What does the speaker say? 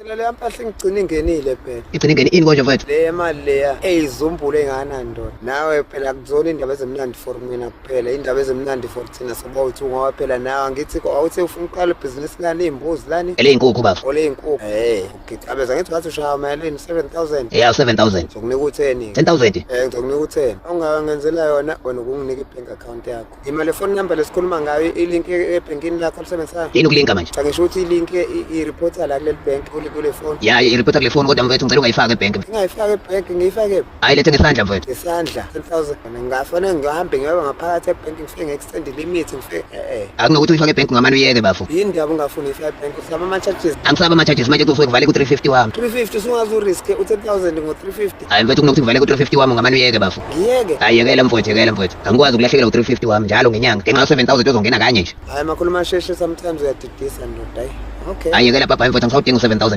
Phela le mpahla ngigcina ingenile phela. Igcina ingene ini konje mfethu? Le mali leya eyizumbulu engana ndoda. Nawe phela akuzona indaba ezimnandi for mina kuphela, indaba ezimnandi for thina sobawethu ngoba phela nawe ngithi awuthi ufuna uqala ibhizinisi lani imbuzi lani. Ele inkukhu bafo. Ole inkukhu. Ngicabeza ngithi wathi ushaya malini 7000. Yeah 7000. Ngizokunika u10. 10000. Ngizokunika u10. Ongangenzela yona wena ukunginika ibank account yakho. Imali phone number lesikhuluma ngayo ilink ebhankini lakho lisebenzayo. Yini ukulinka manje? Ngisho ukuthi ilink i-reporter la kuleli bank kule phone. Yeah i-reporter kule phone kodwa mfethu ngicela ungayifake ebhenki. Ngingayifaka ebhenki ngiyifake. Hayi lethe ngesandla mfethu. Ngesandla 10000. Ngingafana ngihambe ngiyoba ngaphakathi ebhenki ngifike nge-extend limit ngifike akunokuthi uyifake ebhenki ngamani uyeke bafo. Yini ndaba ungafuni uyifake ebhenki usaba ama-charges. Angisaba ama-charges manje kusuke kuvale ku-350 wami. 350 usungaze uriske u10000 ngo350. Hayi mfethu kunokuthi kuvale ku-350 wami ngamani uyeke bafo. Ngiyeke. Hayi yekela mfethu angikwazi ukulahlekelwa u350 wami njalo ngenyanga. Ngenxa 7000 uzongena kanye nje. Hayi Makhulumasheshe sometimes uyadidisa ndoda. Okay. Hayi yekela papa mfethu angisawudinga u7000.